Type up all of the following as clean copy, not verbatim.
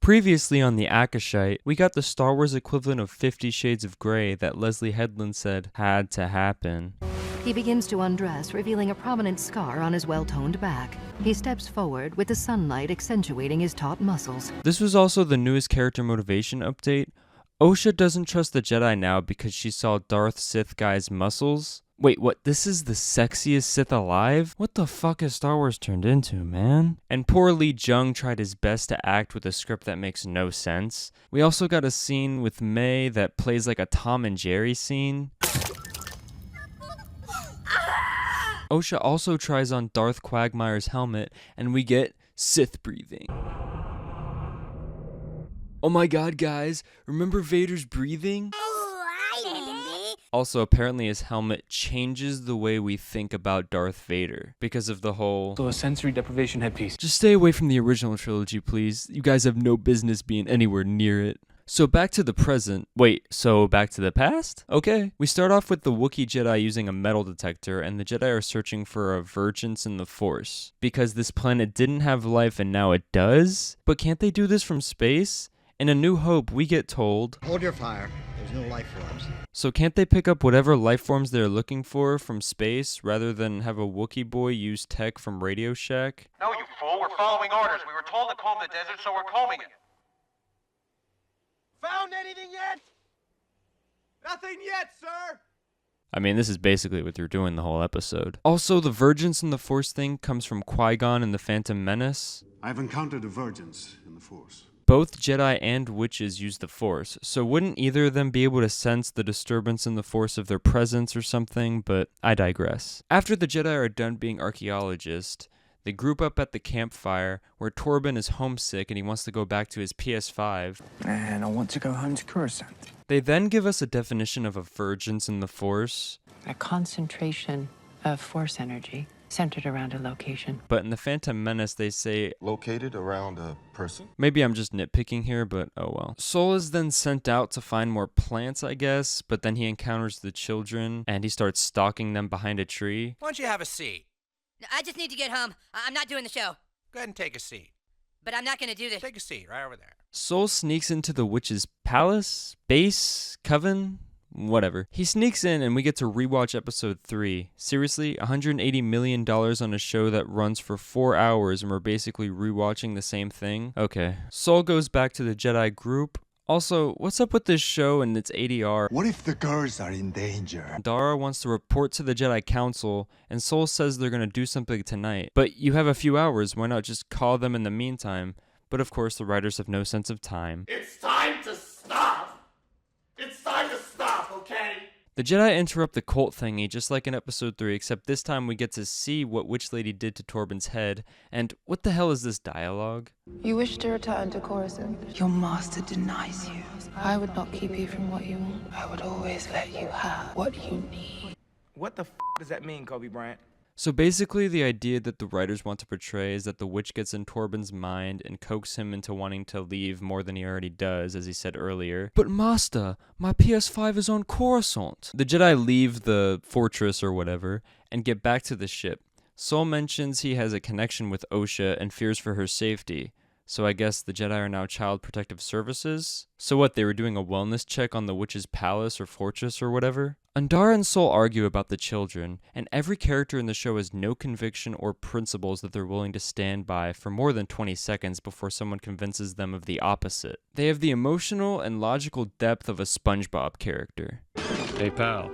Previously on the Acolyte, we got the Star Wars equivalent of 50 Shades of Grey that Leslie Headland said had to happen. He begins to undress, revealing a prominent scar on his well-toned back. He steps forward, with the sunlight accentuating his taut muscles. This was also the newest character motivation update. Osha doesn't trust the Jedi now because she saw Darth Sith guy's muscles. Wait, what? This is the sexiest Sith alive? What the fuck has Star Wars turned into, man? And poor Lee Jung tried his best to act with a script that makes no sense. We also got a scene with May that plays like a Tom and Jerry scene. Osha also tries on Darth Quagmire's helmet, and we get Sith breathing. Oh my god, guys, remember Vader's breathing? Also, apparently his helmet changes the way we think about Darth Vader because of the whole... So a sensory deprivation headpiece. Just stay away from the original trilogy, please. You guys have no business being anywhere near it. So back to the present. Wait, so back to the past? Okay. We start off with the Wookiee Jedi using a metal detector, and the Jedi are searching for a vergence in the Force. Because this planet didn't have life and now it does? But can't they do this from space? In A New Hope, we get told... Hold your fire. There's no life forms. So can't they pick up whatever life forms they're looking for from space, rather than have a Wookiee boy use tech from Radio Shack? No, you fool. We're following orders. We were told to comb the desert, so we're combing it. Found anything yet? Nothing yet, sir. I mean, this is basically what they're doing the whole episode. Also, the vergence in the Force thing comes from Qui-Gon in The Phantom Menace. I've encountered a vergence in the Force. Both Jedi and witches use the Force, so wouldn't either of them be able to sense the disturbance in the Force of their presence or something? But I digress. After the Jedi are done being archaeologists, they group up at the campfire where Torben is homesick and he wants to go back to his PS5. And I want to go home to Coruscant. They then give us a definition of a vergence in the Force. A concentration of Force energy centered around a location. But in The Phantom Menace, they say... Located around a person? Maybe I'm just nitpicking here, but oh well. Sol is then sent out to find more plants, I guess, but then he encounters the children, and he starts stalking them behind a tree. Why don't you have a seat? I just need to get home. I'm not doing the show. Go ahead and take a seat. But I'm not going to do this. Take a seat right over there. Sol sneaks into the witch's palace, base, coven, whatever. He sneaks in and we get to rewatch episode 3. Seriously, $180 million on a show that runs for 4 hours and we're basically rewatching the same thing? Okay. Sol goes back to the Jedi group. Also, what's up with this show and its ADR? What if the girls are in danger? Dara wants to report to the Jedi Council, and Sol says they're gonna do something tonight. But you have a few hours, why not just call them in the meantime? But of course, the writers have no sense of time. It's time to stop! It's time to stop, okay? The Jedi interrupt the cult thingy just like in episode 3, except this time we get to see what Witch Lady did to Torben's head, and what the hell is this dialogue? You wish to return to Coruscant. Your master denies you. I would not keep you from what you want. I would always let you have what you need. What the f does that mean, Kobe Bryant? So basically the idea that the writers want to portray is that the witch gets in Torben's mind and coaxes him into wanting to leave more than he already does, as he said earlier. But master, my PS5 is on Coruscant. The Jedi leave the fortress or whatever and get back to the ship. Sol mentions he has a connection with Osha and fears for her safety. So I guess the Jedi are now Child Protective Services? So what, they were doing a wellness check on the witch's palace or fortress or whatever? Andara and Sol argue about the children, and every character in the show has no conviction or principles that they're willing to stand by for more than 20 seconds before someone convinces them of the opposite. They have the emotional and logical depth of a SpongeBob character. Hey pal,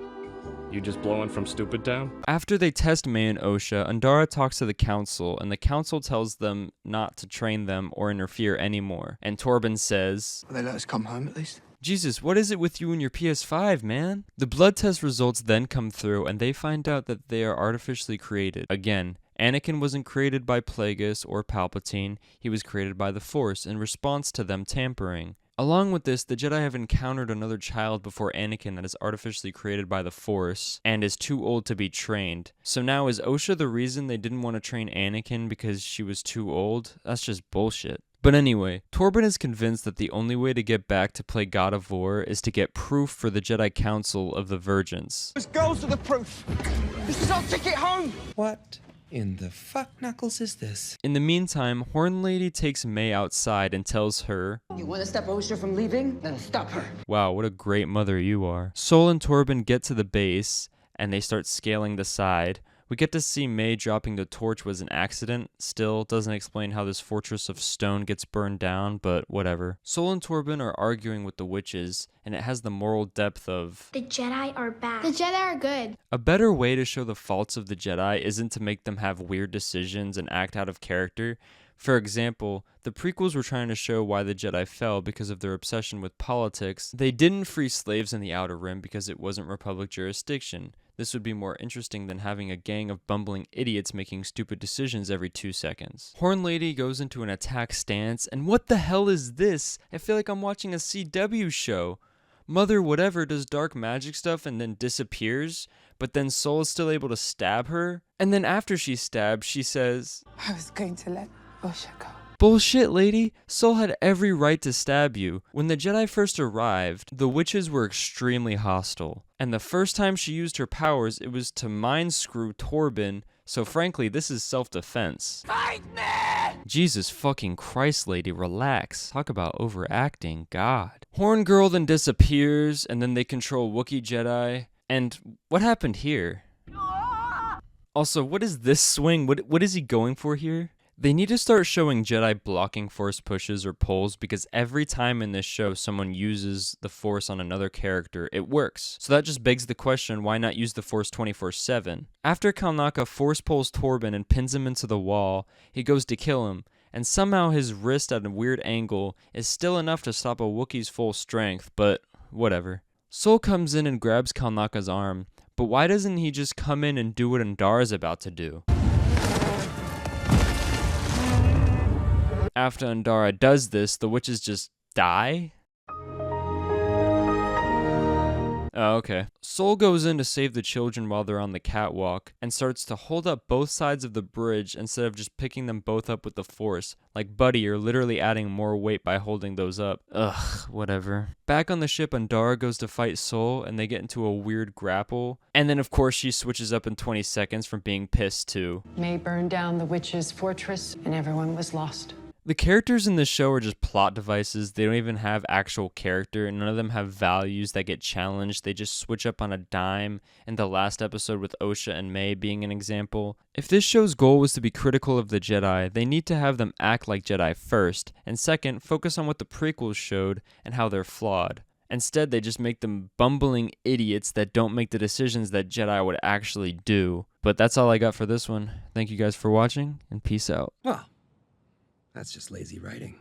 you just blowing from Stupid Town? After they test May and Osha, Andara talks to the council, and the council tells them not to train them or interfere anymore. And Torben says, Will they let us come home at least? Jesus, what is it with you and your PS5, man? The blood test results then come through, and they find out that they are artificially created. Again, Anakin wasn't created by Plagueis or Palpatine, he was created by the Force in response to them tampering. Along with this, the Jedi have encountered another child before Anakin that is artificially created by the Force and is too old to be trained. So now is Osha the reason they didn't want to train Anakin because she was too old? That's just bullshit. But anyway, Torben is convinced that the only way to get back to play God of War is to get proof for the Jedi Council of the Vergence. This goes to the proof. This is our ticket home. What in the fuck knuckles is this? In the meantime, Horn Lady takes May outside and tells her, You want to stop Osha from leaving? Then stop her. wow, what a great mother you are. Sol and Torben get to the base, and they start scaling the side. We get to see May dropping the torch was an accident. Still, doesn't explain how this fortress of stone gets burned down, but whatever. Sol and Torben are arguing with the witches, and it has the moral depth of, the Jedi are bad. The Jedi are good. a better way to show the faults of the Jedi isn't to make them have weird decisions and act out of character. For example, the prequels were trying to show why the Jedi fell because of their obsession with politics. They didn't free slaves in the Outer Rim because it wasn't Republic jurisdiction. This would be more interesting than having a gang of bumbling idiots making stupid decisions every 2 seconds. Horn Lady goes into an attack stance, and what the hell is this? I feel like I'm watching a CW show. Mother whatever does dark magic stuff and then disappears, but then Sol is still able to stab her. And then after she's stabbed, she says, I was going to let Osha go. bullshit, lady. Sol had every right to stab you. When the Jedi first arrived, the witches were extremely hostile. And the first time she used her powers, it was to mind screw Torben. So frankly, this is self-defense. Fight me! Jesus fucking Christ, lady, relax. Talk about overacting, God. Horn Girl then disappears, and then they control Wookiee Jedi. And what happened here? Also, what is this swing? What is he going for here? They need to start showing Jedi blocking force pushes or pulls, because every time in this show someone uses the force on another character, it works. So that just begs the question, why not use the force 24/7? After Kalnaka force pulls Torben and pins him into the wall, he goes to kill him, and somehow his wrist at a weird angle is still enough to stop a Wookiee's full strength, but whatever. Sol comes in and grabs Kalnaka's arm, but why doesn't he just come in and do what Andara's about to do? After Andara does this, the witches just die? Oh, okay. Sol goes in to save the children while they're on the catwalk and starts to hold up both sides of the bridge instead of just picking them both up with the force. Like, buddy, you're literally adding more weight by holding those up. Ugh, whatever. Back on the ship, Andara goes to fight Sol and they get into a weird grapple. And then, of course, she switches up in 20 seconds from being pissed too. May burned down the witch's fortress and everyone was lost. The characters in this show are just plot devices. They don't even have actual character, and none of them have values that get challenged. They just switch up on a dime, in the last episode with Osha and May being an example. If this show's goal was to be critical of the Jedi, they need to have them act like Jedi first, and second, focus on what the prequels showed and how they're flawed. Instead, they just make them bumbling idiots that don't make the decisions that Jedi would actually do. But that's all I got for this one. Thank you guys for watching, and peace out. Well, that's just lazy writing.